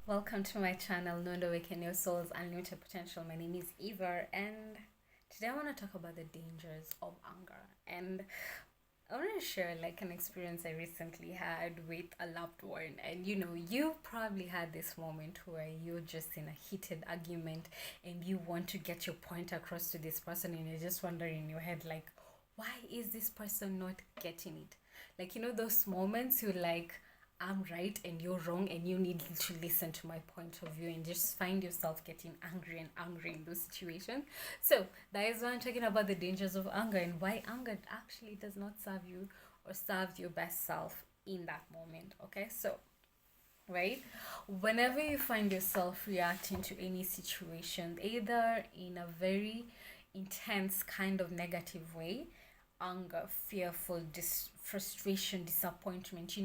Welcome to my channel, Know and Awaken Your Soul's Unlimited Potential. My name is Eva, and today I want to talk about the dangers of anger. And I want to share like an experience I recently had with a loved one. And you probably had this moment where you're just in a heated argument and you want to get your point across to this person, and you're just wondering in your head, like, why is this person not getting it? Like, those moments you like, I'm right and you're wrong, and you need to listen to my point of view, and just find yourself getting angry and angry in those situations. So that is why I'm talking about the dangers of anger and why anger actually does not serve you or serve your best self in that moment. Okay, so right, whenever you find yourself reacting to any situation, either in a very intense kind of negative way, anger, fearful, frustration, disappointment,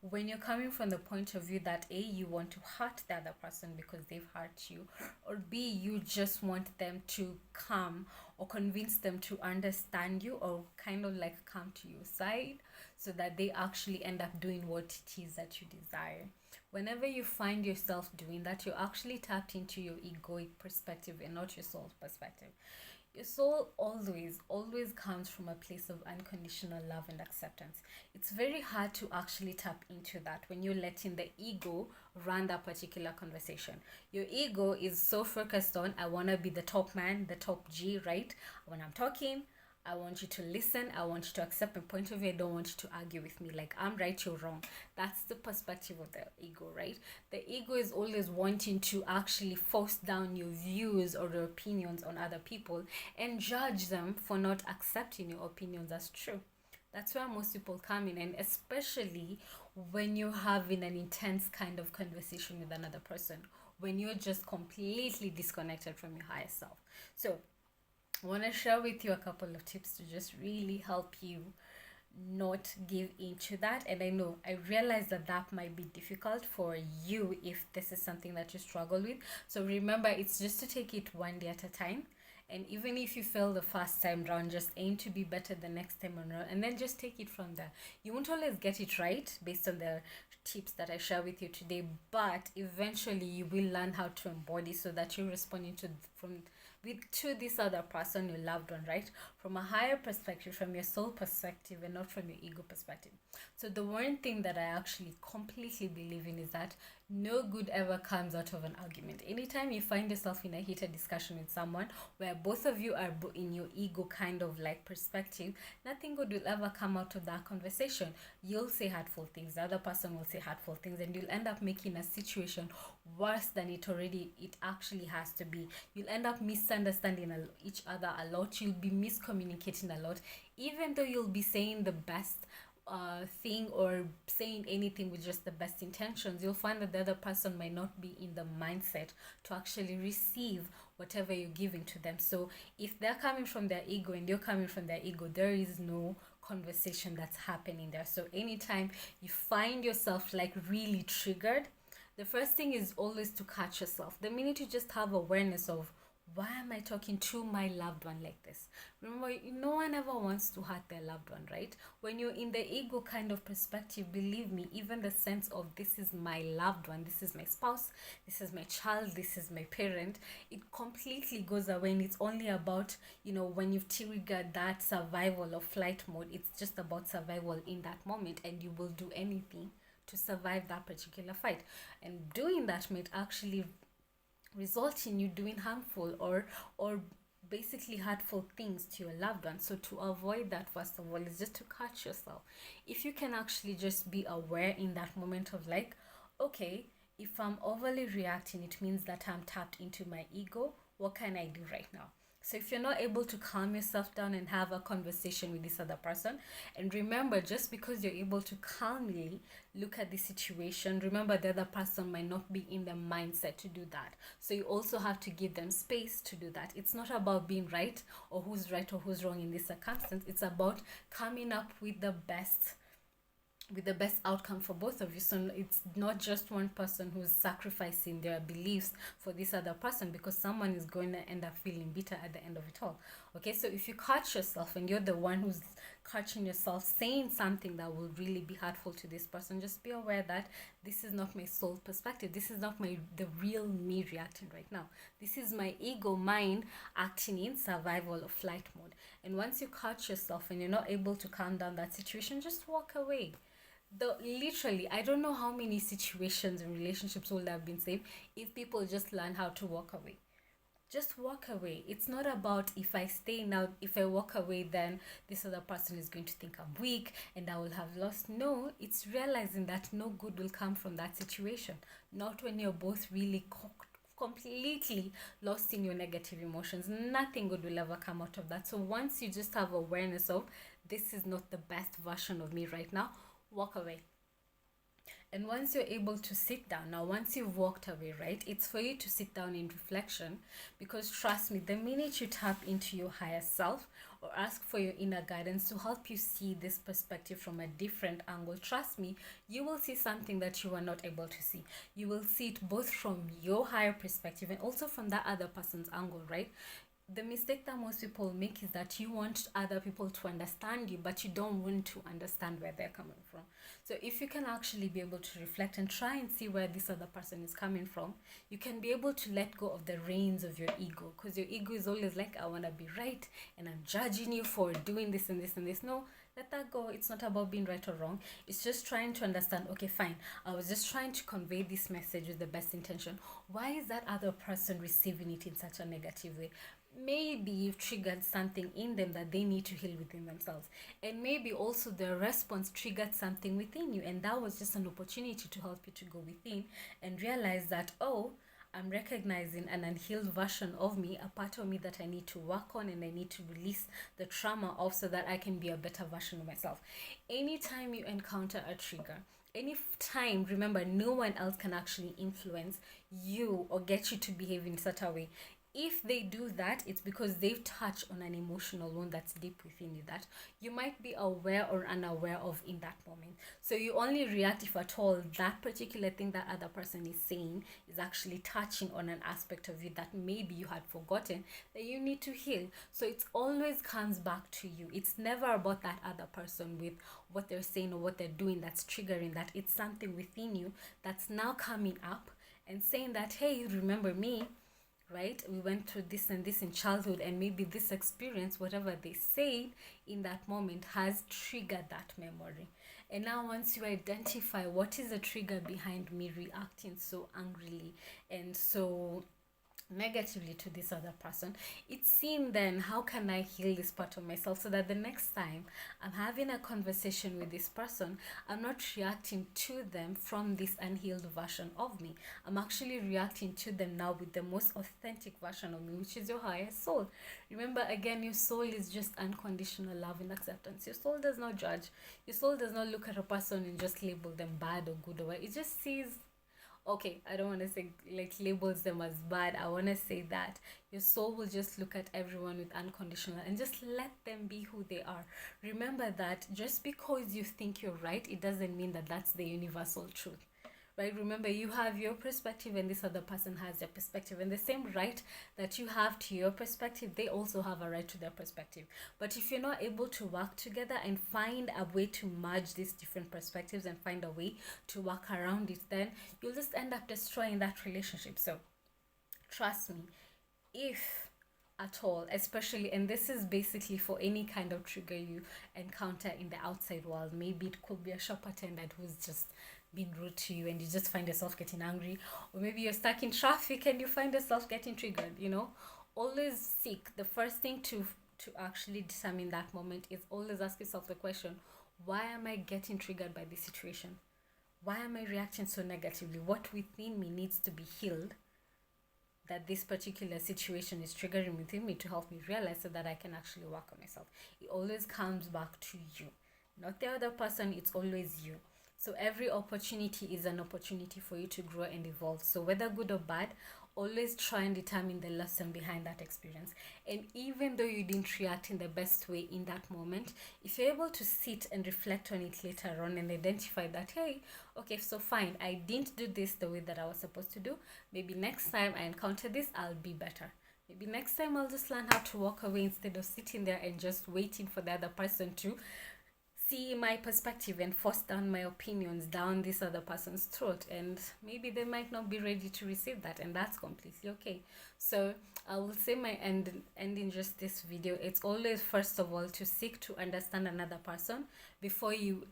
when you're coming from the point of view that A, you want to hurt the other person because they've hurt you, or B, you just want them to come or convince them to understand you, or kind of like come to your side so that they actually end up doing what it is that you desire. Whenever you find yourself doing that, you're actually tapped into your egoic perspective and not your soul's perspective. Your soul always comes from a place of unconditional love and acceptance. It's very hard to actually tap into that when you're letting the ego run that particular conversation. Your ego is so focused on, I want to be the top man, the top G, right? When I'm talking, I want you to listen. I want you to accept my point of view. I don't want you to argue with me. Like, I'm right, you're wrong. That's the perspective of the ego, right? The ego is always wanting to actually force down your views or your opinions on other people and judge them for not accepting your opinions as true. That's where most people come in, and especially when you're having an intense kind of conversation with another person, when you're just completely disconnected from your higher self. So, I want to share with you a couple of tips to just really help you not give into that. And I realize that that might be difficult for you if this is something that you struggle with. So remember, it's just to take it one day at a time. And even if you fail the first time round, just aim to be better the next time around, and then just take it from there. You won't always get it right based on the tips that I share with you today, but eventually you will learn how to embody so that you're responding to this other person, your loved one, right? From a higher perspective, from your soul perspective, and not from your ego perspective. So the one thing that I actually completely believe in is that no good ever comes out of an argument. Anytime you find yourself in a heated discussion with someone where both of you are in your ego kind of like perspective, nothing good will ever come out of that conversation. You'll say hurtful things, the other person will say hurtful things, and you'll end up making a situation worse than it actually has to be. You'll end up misunderstanding each other a lot. You'll be miscommunicating a lot, even though you'll be saying the best thing or saying anything with just the best intentions. You'll find that the other person might not be in the mindset to actually receive whatever you're giving to them. So if they're coming from their ego and you're coming from their ego, there is no conversation that's happening there. So anytime you find yourself like really triggered, the first thing is always to catch yourself. The minute you just have awareness of, why am I talking to my loved one like this? Remember, no one ever wants to hurt their loved one, right? When you're in the ego kind of perspective, believe me, even the sense of, this is my loved one, this is my spouse, this is my child, this is my parent, it completely goes away. And it's only about, when you've triggered that survival or flight mode, it's just about survival in that moment, and you will do anything to survive that particular fight. And doing that might actually result in you doing harmful or basically hurtful things to your loved one. So to avoid that, first of all, is just to catch yourself. If you can actually just be aware in that moment of like, okay, if I'm overly reacting, it means that I'm tapped into my ego. What can I do right now? So if you're not able to calm yourself down and have a conversation with this other person, and remember, just because you're able to calmly look at the situation, remember the other person might not be in the mindset to do that. So you also have to give them space to do that. It's not about being right or who's wrong in this circumstance. It's about coming up with the best outcome for both of you. So it's not just one person who's sacrificing their beliefs for this other person, because someone is going to end up feeling bitter at the end of it all. Okay, so if you catch yourself and you're the one who's catching yourself saying something that will really be hurtful to this person, just be aware that this is not my soul perspective. This is not the real me reacting right now. This is my ego mind acting in survival or flight mode. And once you catch yourself and you're not able to calm down that situation, just walk away. Literally, I don't know how many situations and relationships would have been saved if people just learn how to walk away. Just walk away. It's not about if I stay now, if I walk away, then this other person is going to think I'm weak and I will have lost. No, it's realizing that no good will come from that situation. Not when you're both really completely lost in your negative emotions. Nothing good will ever come out of that. So once you just have awareness of this is not the best version of me right now, walk away. And once you're able to sit down, now once you've walked away, right, it's for you to sit down in reflection, because trust me, the minute you tap into your higher self or ask for your inner guidance to help you see this perspective from a different angle, trust me, you will see something that you are not able to see. You will see it both from your higher perspective and also from that other person's angle, right? The mistake that most people make is that you want other people to understand you, but you don't want to understand where they're coming from. So if you can actually be able to reflect and try and see where this other person is coming from, you can be able to let go of the reins of your ego, because your ego is always like, I want to be right and I'm judging you for doing this and this and this. No, let that go. It's not about being right or wrong. It's just trying to understand, okay, fine, I was just trying to convey this message with the best intention. Why is that other person receiving it in such a negative way? Maybe you've triggered something in them that they need to heal within themselves, and maybe also their response triggered something within you, and that was just an opportunity to help you to go within and realize that, oh, I'm recognizing an unhealed version of me, a part of me that I need to work on and I need to release the trauma of, so that I can be a better version of myself. Anytime you encounter a trigger, anytime, remember, no one else can actually influence you or get you to behave in such a way. If they do that, it's because they've touched on an emotional wound that's deep within you that you might be aware or unaware of in that moment. So you only react if at all that particular thing that other person is saying is actually touching on an aspect of you that maybe you had forgotten that you need to heal. So it always comes back to you. It's never about that other person with what they're saying or what they're doing that's triggering that. It's something within you that's now coming up and saying that, hey, remember me, right? We went through this and this in childhood, and maybe this experience, whatever they say in that moment, has triggered that memory. And now once you identify what is the trigger behind me reacting so angrily and so negatively to this other person, it's seen then how can I heal this part of myself, so that the next time I'm having a conversation with this person, I'm not reacting to them from this unhealed version of me. I'm actually reacting to them now with the most authentic version of me, which is your higher soul. Remember, again, your soul is just unconditional love and acceptance. Your soul does not judge. Your soul does not look at a person and just label them bad or good or what. It just sees, okay, I don't want to say like labels them as bad. I want to say that your soul will just look at everyone with unconditional and just let them be who they are. Remember that just because you think you're right, it doesn't mean that that's the universal truth. Right? Remember, you have your perspective and this other person has their perspective, and the same right that you have to your perspective, they also have a right to their perspective. But if you're not able to work together and find a way to merge these different perspectives and find a way to work around it, then you'll just end up destroying that relationship. So trust me, if at all, especially, and this is basically for any kind of trigger you encounter in the outside world, maybe it could be a shop attendant who's just being rude to you and you just find yourself getting angry, or maybe you're stuck in traffic and you find yourself getting triggered, always seek, the first thing to actually determine that moment is always ask yourself the question, why am I getting triggered by this situation? Why am I reacting so negatively? What within me needs to be healed that this particular situation is triggering within me to help me realize, so that I can actually work on myself? It always comes back to you, not the other person. It's always you. So every opportunity is an opportunity for you to grow and evolve. So whether good or bad, always try and determine the lesson behind that experience. And even though you didn't react in the best way in that moment, if you're able to sit and reflect on it later on and identify that, hey, okay, so fine, I didn't do this the way that I was supposed to do. Maybe next time I encounter this, I'll be better. Maybe next time I'll just learn how to walk away instead of sitting there and just waiting for the other person to see my perspective and force down my opinions down this other person's throat, and maybe they might not be ready to receive that, and that's completely okay. So I will say my ending just this video, it's always first of all to seek to understand another person before you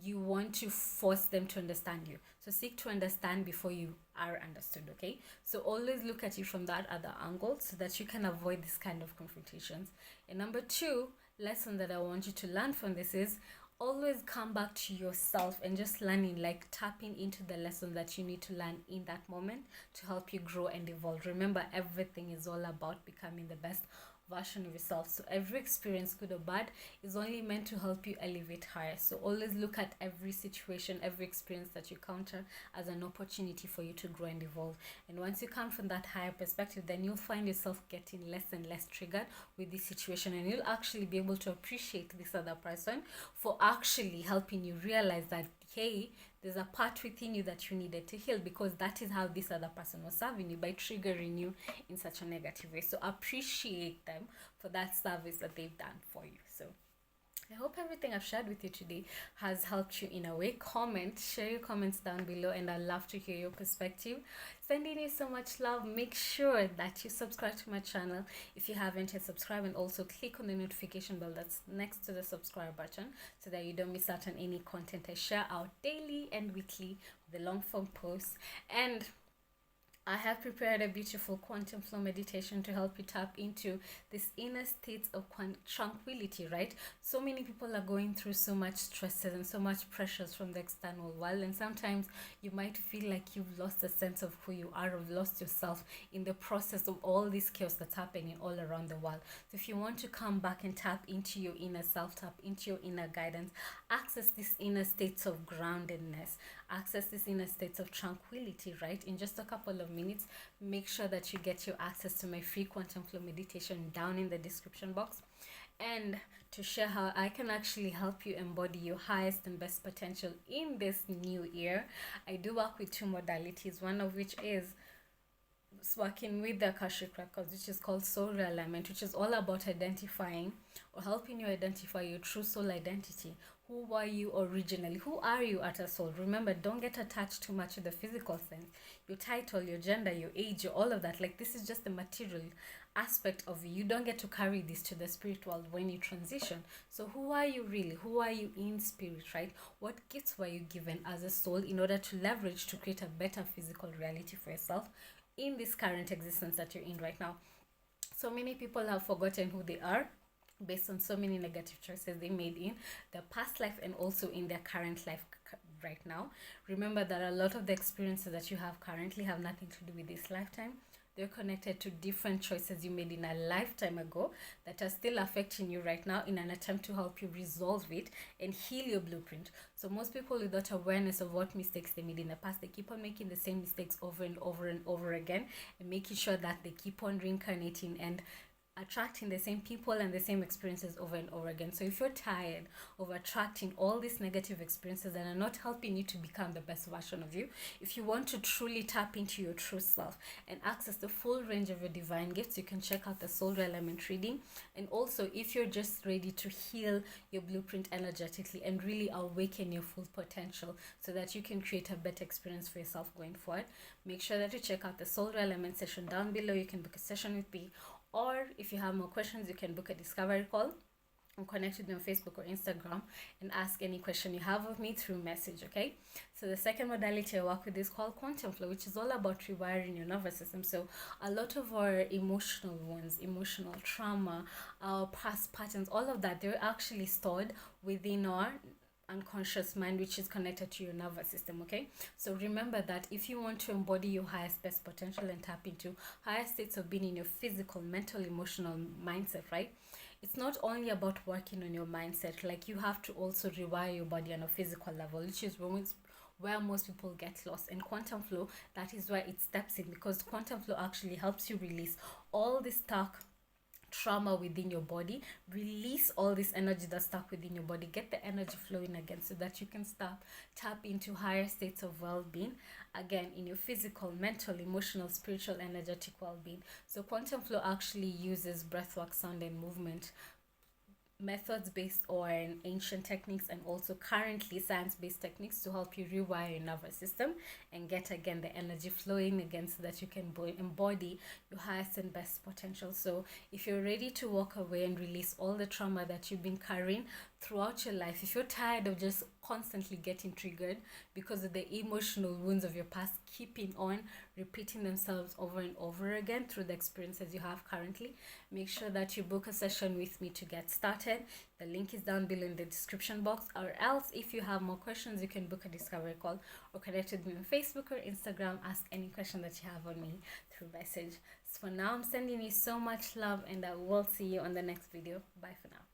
want to force them to understand you. So seek to understand before you are understood, okay? So always look at it from that other angle so that you can avoid this kind of confrontations. And number two lesson that I want you to learn from this is always come back to yourself and just learning, like tapping into the lesson that you need to learn in that moment to help you grow and evolve. Remember, everything is all about becoming the best version of yourself. So every experience, good or bad, is only meant to help you elevate higher. So always look at every situation, every experience that you counter as an opportunity for you to grow and evolve. And once you come from that higher perspective, then you'll find yourself getting less and less triggered with this situation, and you'll actually be able to appreciate this other person for actually helping you realize that, hey, there's a part within you that you needed to heal, because that is how this other person was serving you, by triggering you in such a negative way. So appreciate them for that service that they've done for you. So I hope everything I've shared with you today has helped you in a way. Share your comments down below, and I'd love to hear your perspective. Sending you so much love. Make sure that you subscribe to my channel if you haven't yet. Subscribe, and also click on the notification bell that's next to the subscribe button so that you don't miss out on any content I share out daily and weekly, the long form posts. And I have prepared a beautiful quantum flow meditation to help you tap into this inner state of tranquility, right? So many people are going through so much stresses and so much pressures from the external world, and sometimes you might feel like you've lost a sense of who you are, or lost yourself in the process of all this chaos that's happening all around the world. So if you want to come back and tap into your inner self, tap into your inner guidance, access this inner states of groundedness, access this inner states of tranquility, right, in just a couple of minutes, make sure that you get your access to my free quantum flow meditation down in the description box. And to share how I can actually help you embody your highest and best potential in this new year, I do work with two modalities, one of which is working with the Akashic records, which is called soul realignment, which is all about identifying or helping you identify your true soul identity. Who were you originally? Who are you at a soul? Remember, don't get attached too much to the physical sense. Your title, your gender, your age, all of that. Like, this is just the material aspect of you. You don't get to carry this to the spirit world when you transition. So who are you really? Who are you in spirit, right? What gifts were you given as a soul in order to leverage to create a better physical reality for yourself in this current existence that you're in right now? So many people have forgotten who they are based on so many negative choices they made in their past life and also in their current life right now. Remember that a lot of the experiences that you have currently have nothing to do with this lifetime. They're connected to different choices you made in a lifetime ago that are still affecting you right now, in an attempt to help you resolve it and heal your blueprint. So most people, without awareness of what mistakes they made in the past, they keep on making the same mistakes over and over and over again, and making sure that they keep on reincarnating and attracting the same people and the same experiences over and over again. So if you're tired of attracting all these negative experiences that are not helping you to become the best version of you, if you want to truly tap into your true self and access the full range of your divine gifts, you can check out the soul realignment reading. And also, if you're just ready to heal your blueprint energetically and really awaken your full potential so that you can create a better experience for yourself going forward, make sure that you check out the soul realignment session down below. You can book a session with me, or if you have more questions, you can book a discovery call and connect with me on Facebook or Instagram and ask any question you have of me through message, okay? So the second modality I work with is called quantum flow, which is all about rewiring your nervous system. So a lot of our emotional wounds, emotional trauma, our past patterns, all of that, they're actually stored within our unconscious mind, which is connected to your nervous system, okay? So remember that if you want to embody your highest best potential and tap into higher states of being in your physical, mental, emotional mindset, right, it's not only about working on your mindset. Like, you have to also rewire your body on a physical level, which is where most people get lost. And quantum flow, that is where it steps in, because quantum flow actually helps you release all this stuck trauma within your body. Release all this energy that's stuck within your body. Get the energy flowing again so that you can start tap into higher states of well-being again in your physical, mental, emotional, spiritual, energetic well-being. So quantum flow actually uses breathwork, sound, and movement methods based on ancient techniques and also currently science-based techniques to help you rewire your nervous system and get again the energy flowing again so that you can embody your highest and best potential. So if you're ready to walk away and release all the trauma that you've been carrying throughout your life, if you're tired of just constantly getting triggered because of the emotional wounds of your past keeping on repeating themselves over and over again through the experiences you have currently, make sure that you book a session with me to get started. The link is down below in the description box, or else if you have more questions, you can book a discovery call or connect with me on Facebook or Instagram. Ask any question that you have on me through message. So for now, I'm sending you so much love, and I will see you on the next video. Bye for now.